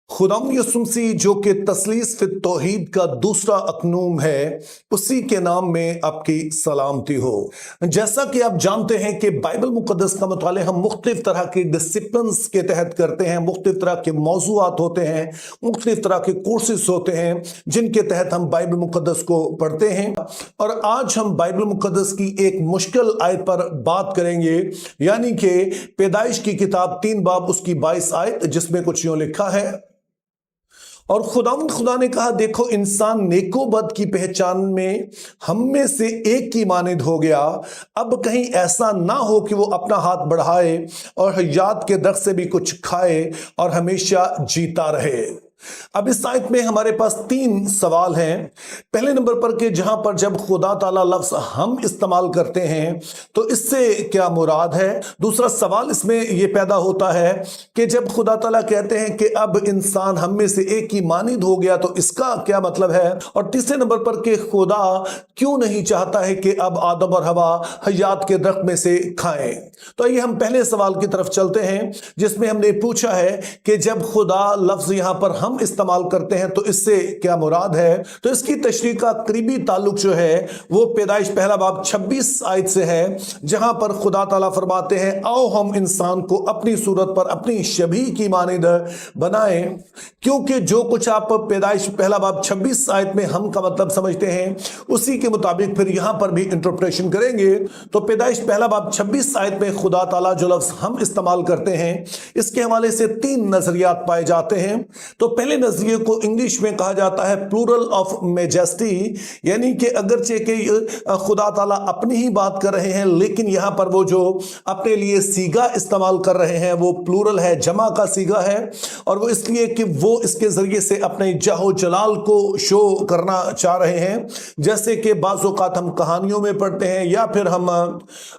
खुदाम यसुम मसीह जो कि तस्लीस फित तौहीद का दूसरा अकनूम है, उसी के नाम में आपकी सलामती हो। जैसा कि आप जानते हैं कि बाइबल मुकद्दस का मुताले हम मुख्तलिफ तरह के डिसिप्लिन्स के तहत करते हैं, मुख्तलिफ तरह के मौज़ूआत होते हैं, मुख्तलिफ तरह के कोर्सेस होते हैं जिनके तहत हम बाइबल मुकद्दस को पढ़ते हैं। और आज हम बाइबल मुकद्दस की एक मुश्किल आयत पर बात करेंगे, यानी कि पैदाइश की किताब 3 बाब उसकी 22 आयत, जिसमें कुछ यूं लिखा है, और खुदा ने कहा, देखो इंसान नेको बद की पहचान में हम में से एक की मानिद हो गया। अब कहीं ऐसा ना हो कि वो अपना हाथ बढ़ाए और हयात के दरख्त से भी कुछ खाए और हमेशा जीता रहे। अब इस आयत में हमारे पास 3 सवाल हैं। पहले नंबर पर कि जहां पर जब खुदा ताला लफ्ज हम इस्तेमाल करते हैं तो इससे क्या मुराद है। दूसरा सवाल इसमें यह पैदा होता है कि जब खुदा ताला कहते हैं कि अब इंसान हम में से एक की मानिद हो गया तो इसका क्या मतलब है। और तीसरे नंबर पर कि खुदा क्यों नहीं चाहता है कि अब आदम और हवा हयात के दरख्त में से खाएं। तो आइए हम पहले सवाल की तरफ चलते हैं, जिसमें हमने पूछा है कि जब खुदा लफ्ज यहां पर हम इस्तेमाल करते हैं तो इससे क्या मुराद है। तो इसकी तशरीह का करीबी ताल्लुक जो है वो पैदाइश पहला बाब 26 आयत से है, जहां पर खुदा ताला फरमाते हैं, आओ हम इंसान को अपनी सूरत पर अपनी शबीह की मानिद बनाएं। क्योंकि जो कुछ आप पैदाइश पहला बाब 26 आयत में हम का मतलब समझते हैं, उसी के मुताबिक फिर यहां पर भी इंटरप्रिटेशन करेंगे। तो पैदाइश पहला बाब 26 आयत में खुदा ताला जो लफ्ज हम इस्तेमाल करते हैं, इसके हवाले से 3 नजरियात पाए जाते हैं। तो पहले नजरिए को इंग्लिश में कहा जाता है प्लूरल ऑफ मैजेस्टी, यानी कि अगरचे कि खुदा ताला अपनी ही बात कर रहे हैं, लेकिन यहां पर वो जो अपने लिए सीगा इस्तेमाल कर रहे हैं वो प्लूरल है, जमा का सीगा है। और वो इसलिए कि वो इसके जरिए से अपने जाहो जलाल को शो करना चाह रहे हैं। जैसे कि बाज़ औक़ात हम कहानियों में पढ़ते हैं या फिर हम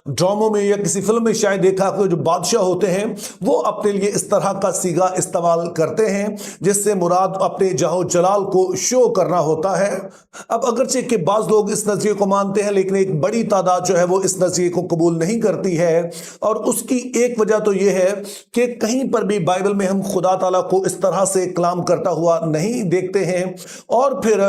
ड्रामों में या किसी फिल्म में शायद देखा कि जो बादशाह होते हैं वो अपने लिए इस तरह का सीगा इस्तेमाल करते हैं, जिससे मुराद अपने जाहो जलाल को शो करना होता है। अब अगरचे कि बाज़ लोग इस नजरिए को मानते हैं, लेकिन एक बड़ी तादाद जो है वो इस नजरिए को कबूल नहीं करती है। और उसकी एक वजह तो यह है कि कहीं पर भी बाइबल में हम खुदा ताला को इस तरह से कलाम करता हुआ नहीं देखते हैं। और फिर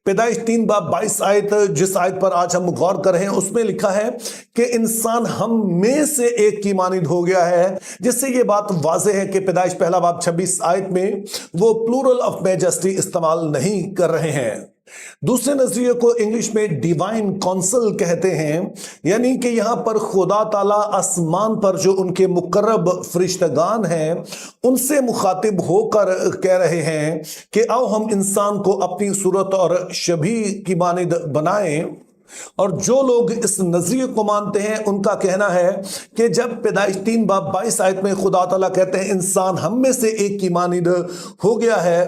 पैदाइश 3 बाब 22 आयत, जिस आयत पर आज हम गौर कर रहे हैं, उसमें लिखा है कि इंसान हम में से एक की मानिद हो गया है, जिससे यह बात वाज़ेह है कि पैदाइश पहला बाब 26 आयत में वो प्लूरल ऑफ मैजेस्टी इस्तेमाल नहीं कर रहे हैं। दूसरे नजरिए को इंग्लिश में डिवाइन काउंसिल कहते हैं, यानी कि यहां पर खुदा ताला आसमान पर जो उनके मुकर्रब फरिश्तगान हैं उनसे मुखातिब होकर कह रहे हैं कि आओ हम इंसान को अपनी सूरत और शबीह की मानिद बनाएं। और जो लोग इस नजरिए को मानते हैं उनका कहना है कि जब पैदाइश 3 बाब 22 आयत में खुदा ताला कहते हैं इंसान हम में से एक की मानिद हो गया है,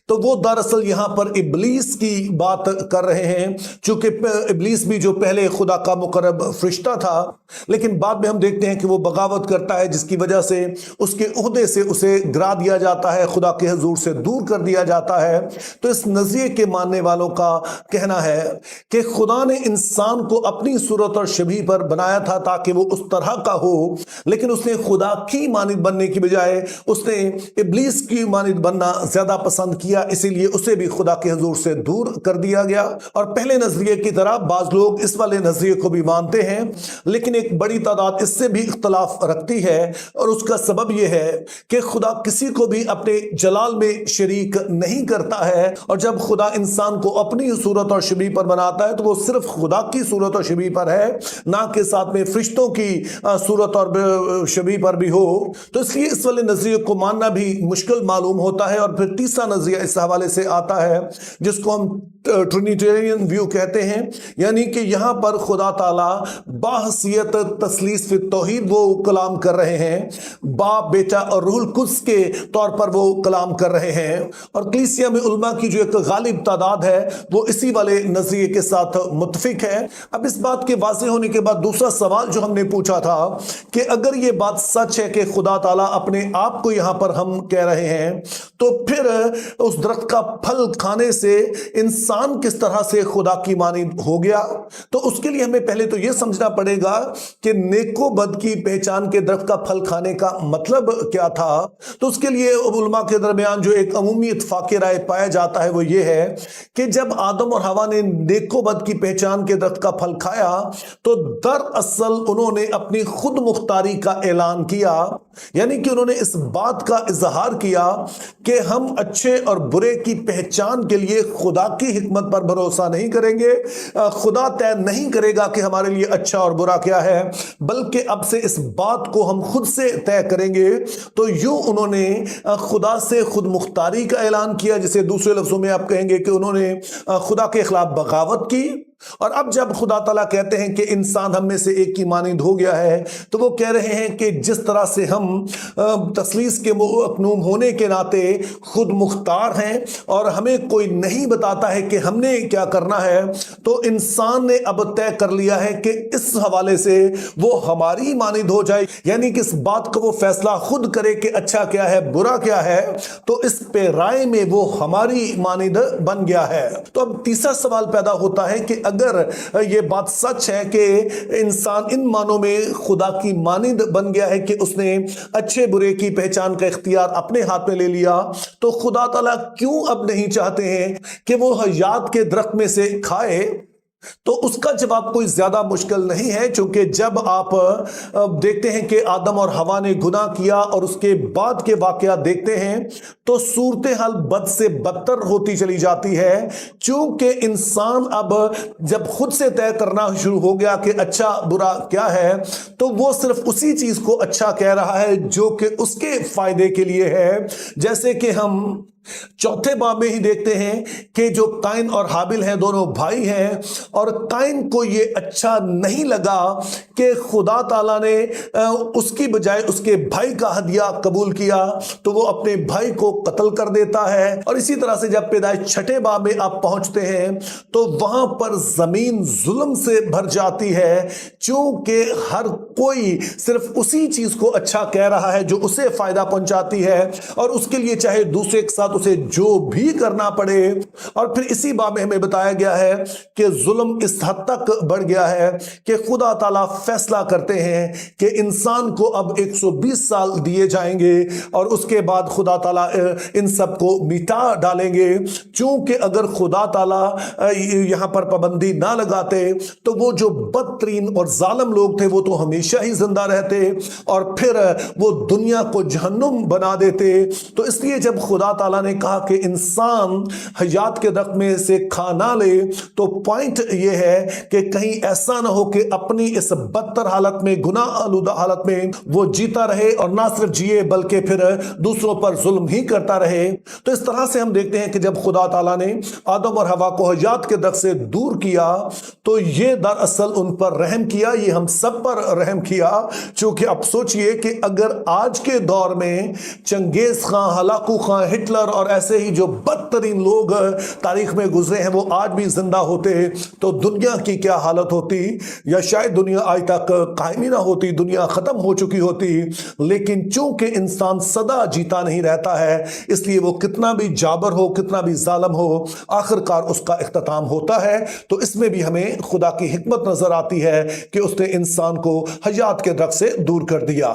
तो वो दरअसल यहां पर इब्लीस की बात कर रहे हैं। चूंकि इब्लीस भी जो पहले खुदा का मुकर्रब फरिश्ता था, लेकिन बाद में हम देखते हैं कि वो बगावत करता है, जिसकी वजह से उसके ओहदे से उसे गिरा दिया जाता है, खुदा के हुजूर से दूर कर दिया जाता है। तो इस नजरिए के मानने वालों का कहना है कि खुदा ने इंसान को अपनी सूरत और शबीह पर बनाया था ताकि वो उस तरह का हो, लेकिन उसने खुदा की मानिद बनने की बजाय उसने इब्लीस की मानिद बनना ज्यादा पसंद किया, इसीलिए उसे भी खुदा के हुजूर से दूर कर दिया गया। और पहले नजरिए की तरह बाज लोग इस वाले नजरिए को भी मानते हैं, लेकिन एक बड़ी तादाद इससे भी इख्तलाफ रखती है। और उसका सबब यह है कि खुदा किसी को भी अपने जलाल में शरीक नहीं करता है। और जब खुदा इंसान को अपनी सूरत और शबीह पर बनाता है तो वो सिर्फ खुदा की सूरत और शबीह पर है, ना कि साथ में फरिश्तों की सूरत और शबीह पर भी हो। तो इसलिए इस वाले नजरिए को मानना भी मुश्किल मालूम होता है। और फिर तीसरा नजरिया इस हवाले से आता है, जिसको हम ट्रिनिटेरियन व्यू कहते हैं, यानी कि यहां पर खुदा ताला बाहसियत तस्लीस फित तौहीद वो कलाम कर रहे हैं, बाप बेटा और रूहुल कुद्स के तौर पर वो कलाम कर रहे हैं। और कलीसिया में उलमा की जो एक गालिब तादाद है वो इसी वाले नजरिए के साथ मुत्तफिक है। अब इस बात के वाज़ेह होने के बाद दूसरा सवाल जो हमने पूछा था कि अगर ये बात सच है कि खुदा ताला अपने आप को यहां पर हम कह रहे हैं, तो फिर उस दरख्त का फल खाने से इंसान किस तरह से खुदा की मानिंद हो गया? तो उसके लिए हमें पहले तो यह समझना पड़ेगा कि नेको बद की पहचान के दरख्त का फल खाने का मतलब क्या था। तो उसके लिए उलमा के दरमियान जो एक अमूमी इत्तफाक़ राय पाया जाता है वो ये है कि जब आदम और हवा ने नेको बद की पहचान के दरख्त का फल खाया तो दरअसल उन्होंने अपनी खुद मुख्तारी का ऐलान किया, यानी कि उन्होंने इस बात का इजहार किया कि हम अच्छे और बुरे की पहचान के लिए खुदा की हिकमत पर भरोसा नहीं करेंगे। खुदा तय नहीं करेगा कि हमारे लिए अच्छा और बुरा क्या है, बल्कि अब से इस बात को हम खुद से तय करेंगे। तो यूं उन्होंने खुदा से खुद मुख्तारी का ऐलान किया, जिसे दूसरे लफ्जों में आप कहेंगे कि उन्होंने खुदा के खिलाफ बगावत की। और अब जब खुदा ताला कहते हैं कि इंसान हम में से एक की मानिंद हो गया है, तो वो कह रहे हैं कि जिस तरह से हम तस्लीस के अकनूम होने के नाते खुद मुख्तार हैं और हमें कोई नहीं बताता है कि हमने क्या करना है, तो इंसान ने अब तय कर लिया है कि इस हवाले से वो हमारी मानिंद हो जाए, यानी कि इस बात का वो फैसला खुद करे कि अच्छा क्या है बुरा क्या है, तो इस पे राय में वो हमारी मानिंद बन गया है। तो अब तीसरा सवाल पैदा होता है कि अगर ये बात सच है कि इंसान इन मानों में खुदा की मानिंद बन गया है कि उसने अच्छे बुरे की पहचान का इख्तियार अपने हाथ में ले लिया, तो खुदा ताला क्यों अब नहीं चाहते हैं कि वो हयात के दरख्त में से खाए? तो उसका जवाब कोई ज्यादा मुश्किल नहीं है, क्योंकि जब आप देखते हैं कि आदम और हवा ने गुनाह किया और उसके बाद के वाकयात देखते हैं तो सूरत हाल बद से बदतर होती चली जाती है, क्योंकि इंसान अब जब खुद से तय करना शुरू हो गया कि अच्छा बुरा क्या है, तो वो सिर्फ उसी चीज को अच्छा कह रहा है जो कि उसके फायदे के लिए है। जैसे कि हम चौथे बाब में ही देखते हैं कि जो काइन और हाबिल हैं दोनों भाई हैं, और काइन को ये अच्छा नहीं लगा कि खुदा ताला ने उसकी बजाय उसके भाई का हदिया कबूल किया, तो वो अपने भाई को कत्ल कर देता है। और इसी तरह से जब पैदाइश छठे बाब में आप पहुंचते हैं तो वहां पर जमीन जुल्म से भर जाती है, क्योंकि हर कोई सिर्फ उसी चीज को अच्छा कह रहा है जो उसे फायदा पहुंचाती है, और उसके लिए चाहे दूसरे के साथ उसे जो भी करना पड़े। और फिर इसी बाब में हमें बताया गया है कि जुल्म इस हद तक बढ़ गया है कि खुदा ताला फैसला करते हैं कि इंसान को अब 120 साल दिए जाएंगे और उसके बाद खुदा ताला इन सब को मिटा डालेंगे, क्योंकि अगर खुदा ताला यहां पर पाबंदी ना लगाते तो वो जो बदतरीन और जालिम लोग थे वो तो हमेशा ही जिंदा रहते और फिर वो दुनिया को जहन्नुम बना देते। तो इसलिए जब खुदा ताला ने कहा कि इंसान हयात के दरख्त में से खा ना ले, तो पॉइंट ये है कि कहीं ऐसा ना हो कि अपनी इस बदतर हालत में, गुनाह आलूदा हालत में वो जीता रहे और ना सिर्फ जिए बल्कि फिर दूसरों पर जुल्म ही करता रहे। तो इस तरह से हम देखते हैं कि जब खुदा ताला ने आदम और हवा को हयात के दरख्त से दूर किया तो ये दरअसल उन पर रहम किया, ये हम सब पर रहम किया। क्योंकि अब सोचिए कि अगर आज के दौर में चंगेज खां, हलाकू खां, हिटलर और ऐसे ही जो बदतरीन लोग तारीख में गुजरे हैं वो आज भी जिंदा होते तो दुनिया की क्या हालत होती, या शायद दुनिया आज तक कायम ही ना होती, दुनिया खत्म हो चुकी होती। लेकिन चूंकि इंसान सदा जीता नहीं रहता है, इसलिए वो कितना भी जाबर हो, कितना भी जालिम हो, आखिरकार उसका इख्तिताम होता है। तो इसमें भी हमें खुदा की हिकमत नजर आती है कि उसने इंसान को हयात के दरख्त से दूर कर दिया।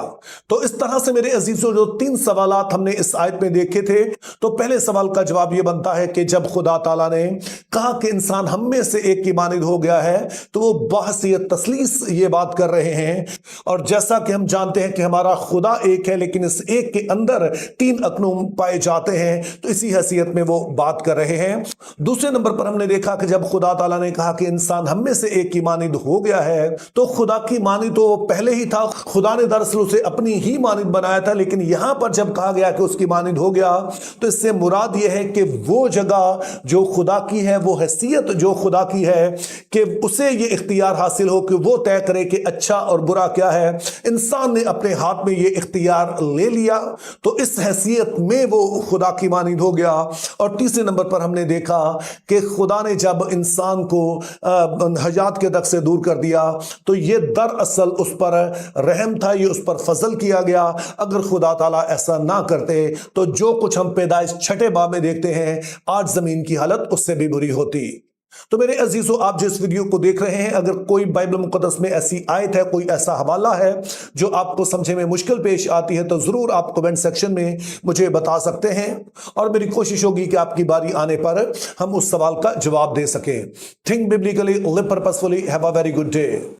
तो इस तरह से मेरे अजीजों जो 3 सवालात हमने इस आयत में देखे थे, तो पहले सवाल का जवाब यह बनता है कि जब खुदा ताला ने कहा कि इंसान हम में से एक की मानिंद हो गया है, तो वो बहसियत तस्लीस ये बात कर रहे हैं। और जैसा कि हम जानते हैं कि हमारा खुदा एक है, लेकिन इस एक के अंदर 3 अकनूम पाए जाते हैं, तो इसी हैसियत में वो बात कर रहे हैं। दूसरे नंबर पर हमने देखा कि जब खुदा ताला ने कहा कि इंसान हम में से एक की मानिंद हो गया है, तो खुदा की मानिंद तो पहले ही था, खुदा ने दरअसल उसे अपनी ही मानिंद बनाया था। लेकिन यहां पर जब कहा गया कि उसकी मानिंद हो गया, तो इससे मुराद यह है कि वो जगह जो खुदा की है, वो हैसियत जो खुदा की है, कि उसे ये इख्तियार हासिल हो कि वो तय करे कि अच्छा और बुरा क्या है। इंसान ने अपने हाथ में ये इख्तियार ले लिया तो इस हैसियत में वो खुदा की मानिंद हो गया। और तीसरे नंबर पर हमने देखा कि खुदा ने जब इंसान को हयात के दक से दूर कर दिया तो ये दरअसल उस पर रहम था, ये उस पर फजल किया गया। अगर खुदा ताला ऐसा ना करते तो जो कुछ हम पैदाइश छठे बाब में देखते हैं, आज जमीन की हालत उससे भी बुरी होती। तो मेरे अजीजों, आप जिस वीडियो को देख रहे हैं, अगर कोई बाइबल मुकद्दस में ऐसी आयत है, कोई ऐसा हवाला है जो आपको समझे में मुश्किल पेश आती है, तो जरूर आप कमेंट सेक्शन में मुझे बता सकते हैं और मेरी कोशिश होगी कि आपकी बारी आने पर हम उस सवाल का जवाब दे सकें। Think biblically, live purposefully, have a very good day.